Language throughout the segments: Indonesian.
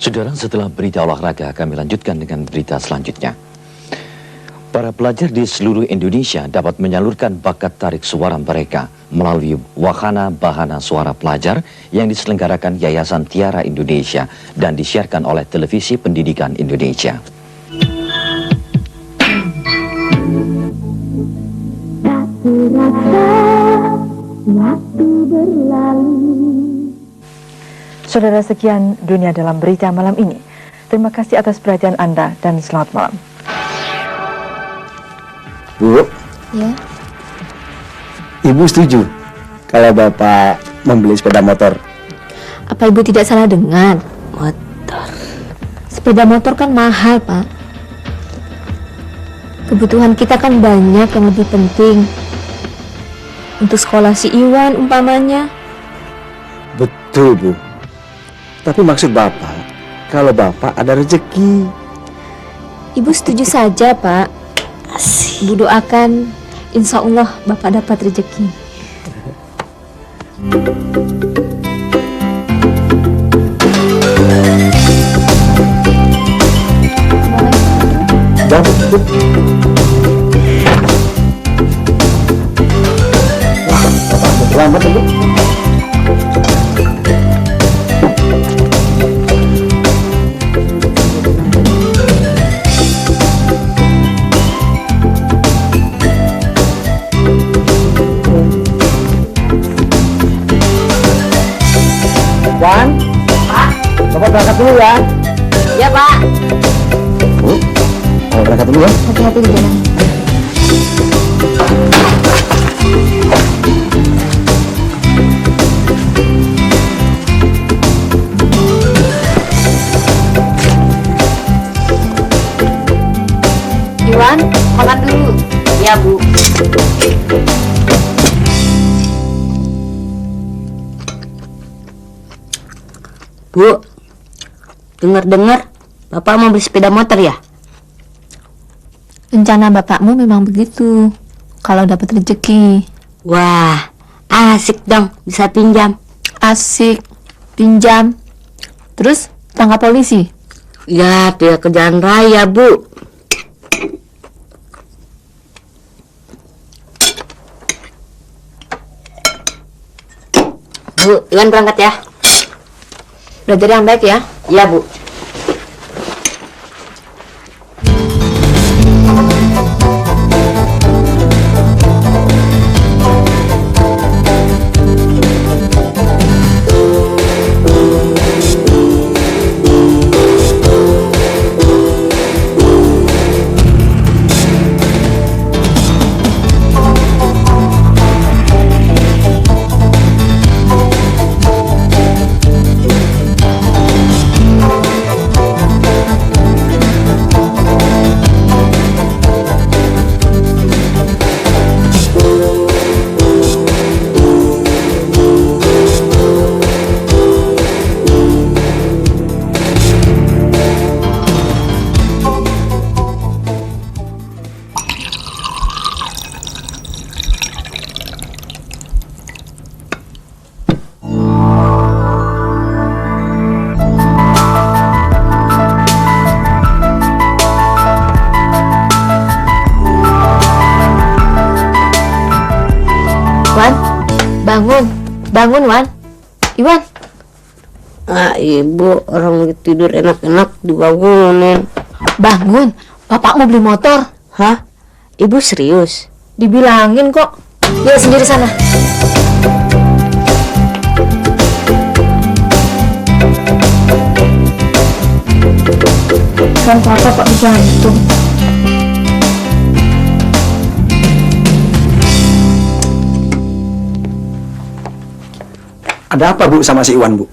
Saudara, setelah berita olahraga, kami lanjutkan dengan berita selanjutnya. Para pelajar di seluruh Indonesia dapat menyalurkan bakat tarik suara mereka melalui wahana bahana suara pelajar yang diselenggarakan Yayasan Tiara Indonesia dan disiarkan oleh Televisi Pendidikan Indonesia. Tak terasa waktu berlalu. Saudara, sekian Dunia Dalam Berita malam ini. Terima kasih atas perhatian Anda dan selamat malam. Bu, Ya, Ibu setuju kalau Bapak membeli sepeda motor? apa Ibu tidak salah dengar? Motor. Sepeda motor kan mahal, Pak. Kebutuhan kita kan banyak yang lebih penting. Untuk sekolah si Iwan umpamanya. Betul, Bu. Tapi maksud Bapak, kalau Bapak ada rezeki. Ibu setuju saja, Pak. Ibu doakan, insya Allah Bapak dapat rezeki. Dah, Bu. Wah, Bapak terlambat ya, Bu. Wan, Pak, Bapak berangkat dulu ya. Ya, Pak. Bu, Bapak berangkat dulu ya. Hati-hati di jalan. Iwan, makan dulu. Ya, Bu. Bu, dengar-dengar Bapak mau beli sepeda motor ya? Rencana bapakmu memang begitu. Kalau dapat rezeki. Wah, asik dong, bisa pinjam. Asik. Pinjam. Terus tangkap polisi. Ya, dia ke jalan raya, Bu. Bu, Iwan berangkat ya? Belajar yang baik ya. Iya, Bu. Wan, bangun. Bangun, Wan. Iwan. Ah, Ibu, orang lagi tidur enak-enak dibangunin. Bangun. Bapak mau beli motor. Hah? Ibu serius? Dibilangin kok. Lihat sendiri sana. Kan papa Pak jantung. Ada apa, Bu, sama si Iwan, Bu?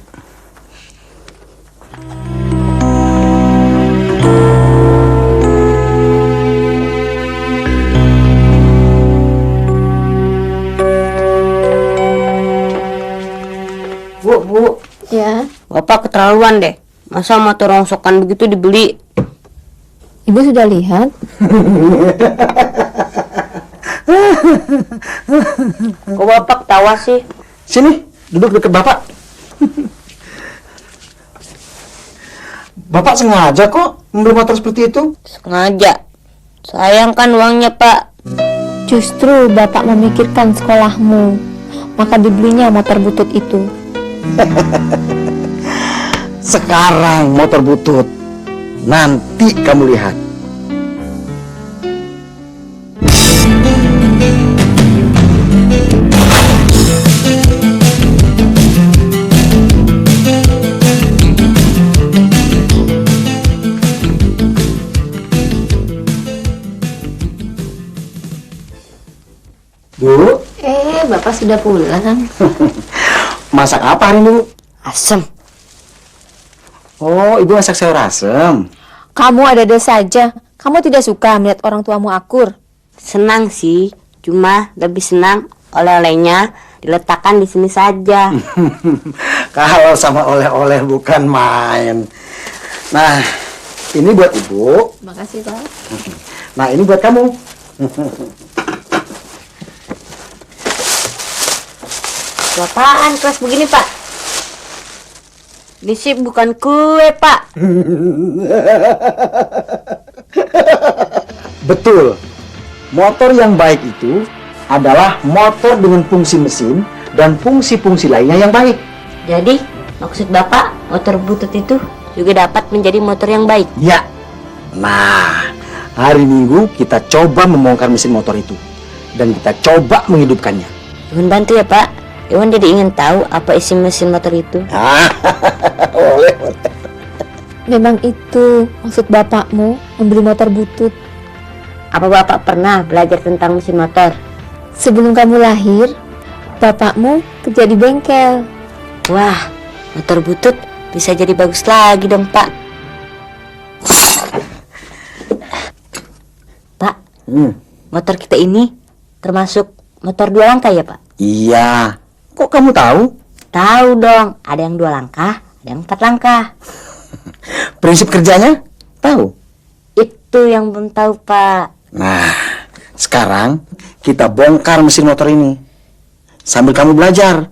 Bu, Ya. Bapak keterlaluan deh. Masa motor rongsokan begitu dibeli? Ibu sudah lihat? Kok Bapak ketawa sih? Sini, duduk dekat Bapak. Bapak sengaja kok membeli motor seperti itu. Sengaja. Sayang kan uangnya, Pak. Justru bapak memikirkan sekolahmu, maka dibelinya motor butut itu. Sekarang motor butut, nanti kamu lihat. Bu, Bapak sudah pulang. masak apa hari ini, Bu? Asem. Oh, Ibu masak sayur asem. Kamu ada-ada saja. Kamu tidak suka melihat orang tuamu akur. Senang sih, cuma lebih senang oleh-olehnya diletakkan di sini saja. Kalau sama oleh-oleh bukan main. Nah, ini buat Ibu. Makasih, Pak. Nah, ini buat kamu. Apaan keras begini, Pak? Ini sih bukan kue, Pak. Betul. Motor yang baik itu adalah motor dengan fungsi mesin dan fungsi-fungsi lainnya yang baik. Jadi, maksud Bapak, motor butut itu juga dapat menjadi motor yang baik. Ya. Nah, hari Minggu kita coba membongkar mesin motor itu dan kita coba menghidupkannya. Iwan bantu ya, Pak. Iwan jadi ingin tahu apa isi mesin motor itu. Boleh. Memang itu maksud bapakmu membeli motor butut. Apa Bapak pernah belajar tentang mesin motor? Sebelum kamu lahir, bapakmu kerja di bengkel. Wah, motor butut bisa jadi bagus lagi dong, Pak. Pak, motor kita ini termasuk motor 2 langkah ya, Pak? Iya. Kok kamu tahu? Tahu dong, ada yang 2 langkah, ada yang 4 langkah. Prinsip kerjanya? Tahu? Itu yang belum tahu, Pak. Nah, sekarang kita bongkar mesin motor ini. Sambil kamu belajar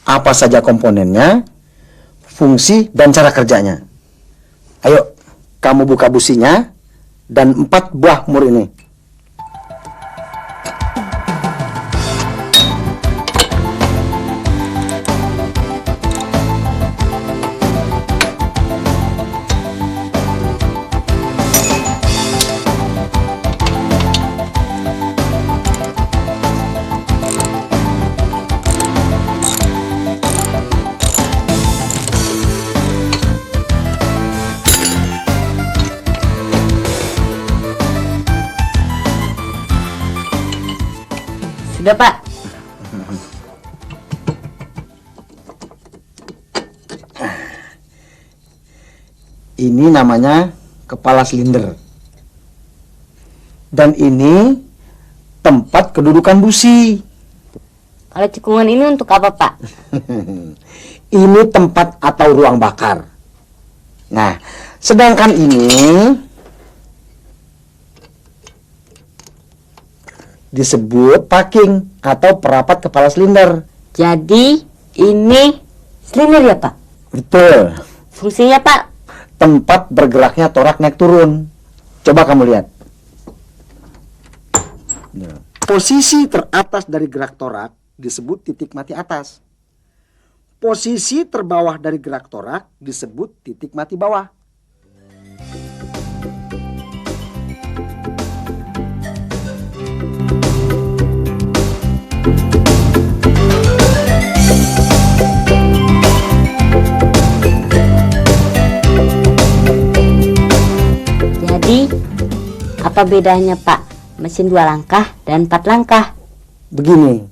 apa saja komponennya, fungsi, dan cara kerjanya. Ayo, kamu buka businya dan 4 buah mur ini. Sudah, Pak. Ini namanya kepala silinder. Dan ini tempat kedudukan busi. Kalau cekungan ini untuk apa, Pak? Ini tempat atau ruang bakar. Nah, sedangkan ini disebut packing atau perapat kepala silinder. Jadi ini silinder ya, Pak? Betul. Fungsinya, Pak? Tempat bergeraknya torak naik turun. Coba kamu lihat. Posisi teratas dari gerak torak disebut titik mati atas. Posisi terbawah dari gerak torak disebut titik mati bawah. Jadi apa bedanya, Pak? Mesin 2 langkah dan 4 langkah. Begini,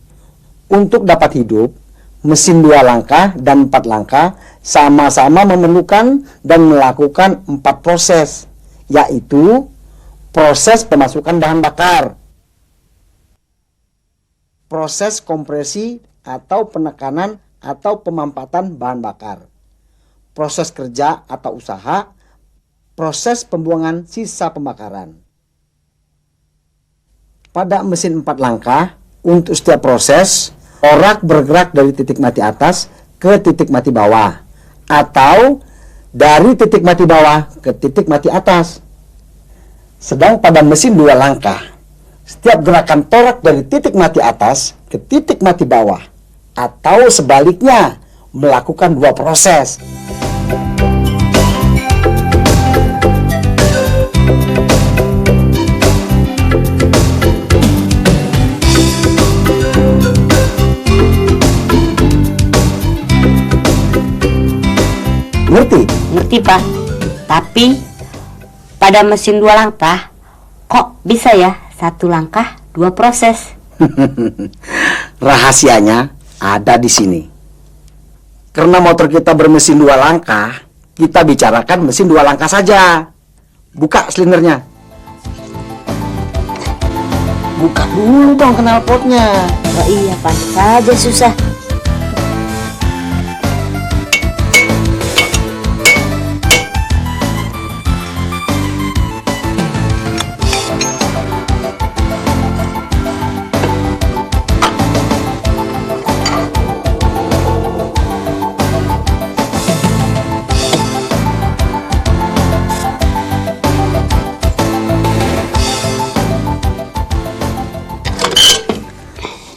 untuk dapat hidup, mesin 2 langkah dan 4 langkah sama-sama memerlukan dan melakukan 4 proses, yaitu proses pemasukan bahan bakar, proses kompresi atau penekanan atau pemampatan bahan bakar, proses kerja atau usaha, proses pembuangan sisa pembakaran. Pada mesin 4 langkah, untuk setiap proses, torak bergerak dari titik mati atas ke titik mati bawah, atau dari titik mati bawah ke titik mati atas. Sedang pada mesin 2 langkah, setiap gerakan torak dari titik mati atas ke titik mati bawah atau sebaliknya melakukan 2 proses. Ngerti? Ngerti, Pak. Tapi pada mesin 2 langkah kok bisa ya 1 langkah 2 proses? Rahasianya ada di sini. Karena motor kita bermesin 2 langkah, kita bicarakan mesin 2 langkah saja. Buka silindernya. Buka dulu dong knalpotnya. Oh iya, pantas saja susah.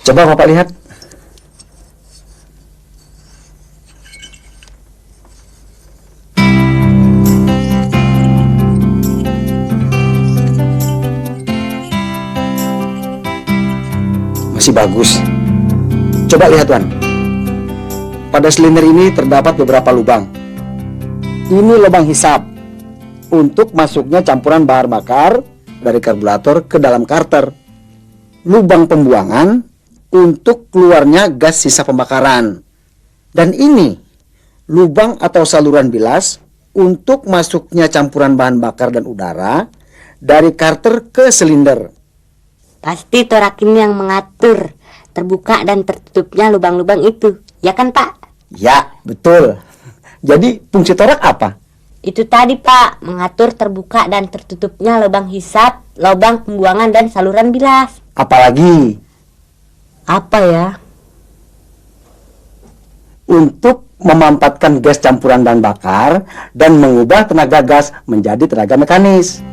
Coba Bapak lihat. Masih bagus. Coba lihat, Wan. Pada silinder ini terdapat beberapa lubang. Ini lubang hisap untuk masuknya campuran bahan bakar dari karburator ke dalam karter. Lubang pembuangan untuk keluarnya gas sisa pembakaran. Dan ini lubang atau saluran bilas untuk masuknya campuran bahan bakar dan udara dari karter ke silinder. Pasti torak ini yang mengatur terbuka dan tertutupnya lubang-lubang itu, ya kan, Pak? Ya, betul. Jadi fungsi torak apa? Itu tadi, Pak, mengatur terbuka dan tertutupnya lubang hisap, lubang pembuangan dan saluran bilas. Apalagi Apa ya? untuk memanfaatkan gas campuran bahan bakar dan mengubah tenaga gas menjadi tenaga mekanis.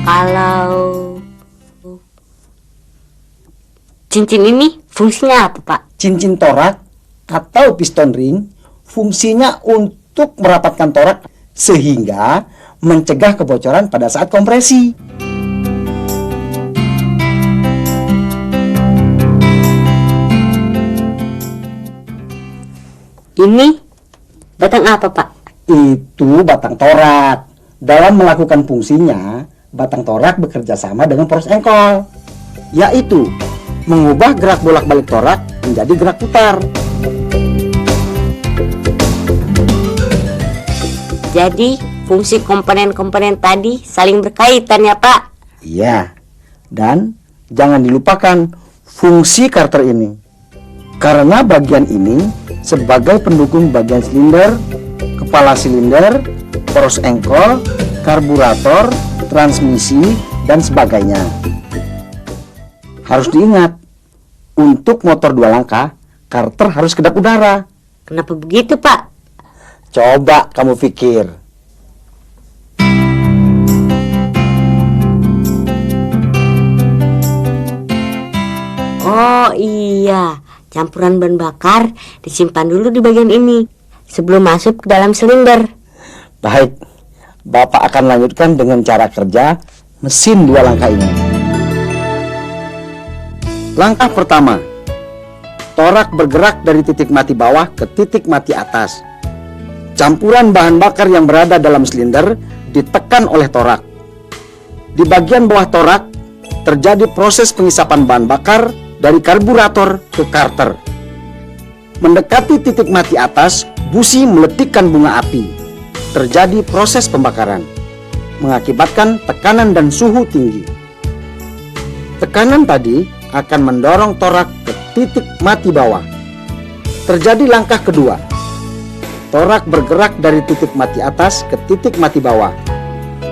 Kalau cincin ini fungsinya apa, Pak? Cincin torak atau piston ring fungsinya untuk merapatkan torak sehingga mencegah kebocoran pada saat kompresi. Ini batang apa, Pak? Itu batang torak. Dalam melakukan fungsinya, batang torak bekerja sama dengan poros engkol, yaitu mengubah gerak bolak-balik torak menjadi gerak putar. Jadi fungsi komponen-komponen tadi saling berkaitan ya, Pak? Iya, dan jangan dilupakan fungsi karter ini. Karena bagian ini sebagai pendukung bagian silinder, kepala silinder, poros engkol, karburator, transmisi, dan sebagainya. Harus diingat, untuk motor 2 langkah, karter harus kedap udara. Kenapa begitu, Pak? Coba kamu pikir. Oh iya, campuran bahan bakar disimpan dulu di bagian ini sebelum masuk ke dalam silinder. Baik, Bapak akan lanjutkan dengan cara kerja mesin 2 langkah ini. Langkah pertama, torak bergerak dari titik mati bawah ke titik mati atas. Campuran bahan bakar yang berada dalam silinder ditekan oleh torak. Di bagian bawah torak terjadi proses pengisapan bahan bakar dari karburator ke karter. Mendekati titik mati atas, busi meletikkan bunga api. Terjadi proses pembakaran, mengakibatkan tekanan dan suhu tinggi. Tekanan tadi akan mendorong torak ke titik mati bawah. Terjadi langkah kedua. Torak bergerak dari titik mati atas ke titik mati bawah.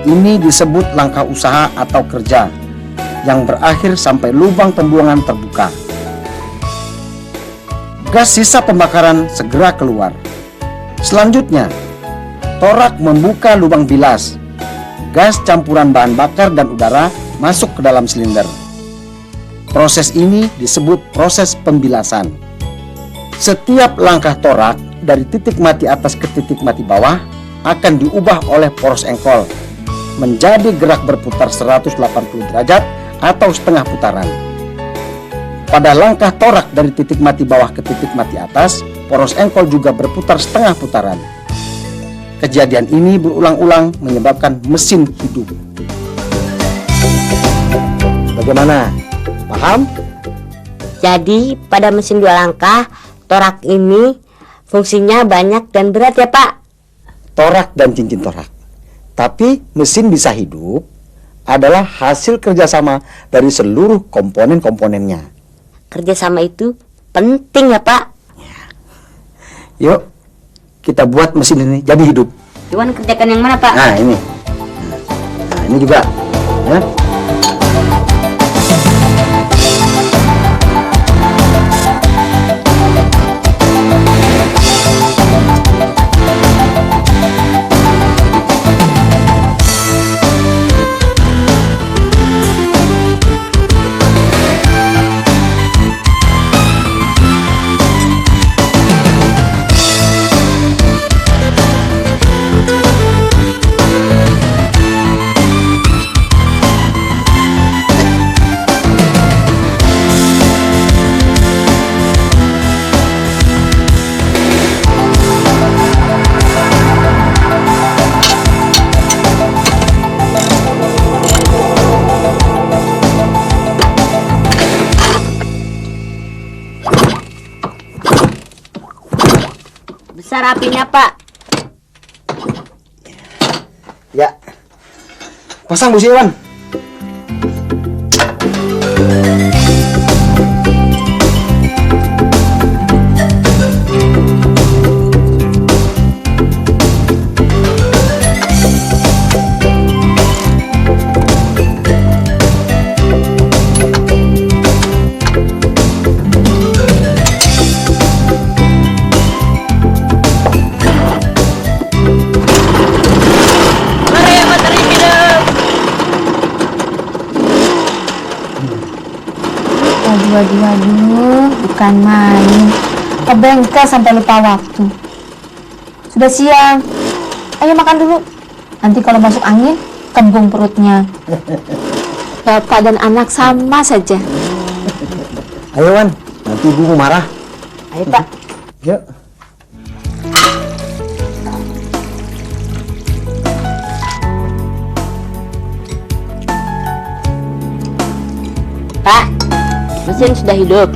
Ini disebut langkah usaha atau kerja yang berakhir sampai lubang pembuangan terbuka. Gas sisa pembakaran segera keluar. Selanjutnya, torak membuka lubang bilas. Gas campuran bahan bakar dan udara masuk ke dalam silinder. Proses ini disebut proses pembilasan. Setiap langkah torak dari titik mati atas ke titik mati bawah akan diubah oleh poros engkol menjadi gerak berputar 180 derajat atau setengah putaran. Pada langkah torak dari titik mati bawah ke titik mati atas, poros engkol juga berputar setengah putaran. Kejadian ini berulang-ulang menyebabkan mesin hidup. Bagaimana? Paham? Jadi pada mesin 2 langkah torak ini fungsinya banyak dan berat ya Pak? Torak dan cincin torak. Tapi mesin bisa hidup adalah hasil kerjasama dari seluruh komponen-komponennya. Kerjasama itu penting ya Pak? Yuk, kita buat mesin ini jadi hidup. Iwan kerjakan yang mana Pak? Nah ini. Nah ini juga. Ya. Besar apinya Pak. Ya. Pasang busi Iwan. Waduh, bukan main. Ke bengkel sampai lupa waktu. Sudah siang. Ayo makan dulu. Nanti kalau masuk angin, kembung perutnya. Bapak dan anak sama saja. Ayo Wan, nanti ibu mau marah. Ayo Pak. Yuk. Pak, mesin sudah hidup.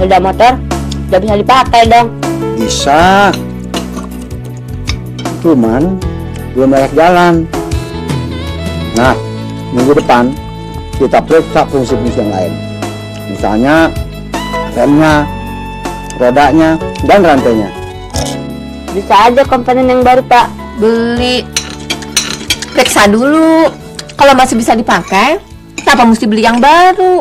Sepeda motor sudah bisa dipakai dong. Bisa. Cuman belum layak jalan. Nah, minggu depan kita periksa fungsi-fungsi yang lain. Misalnya remnya, rodanya, dan rantainya. Bisa aja komponen yang baru Pak. Beli. Periksa dulu. Kalau masih bisa dipakai, kenapa mesti beli yang baru?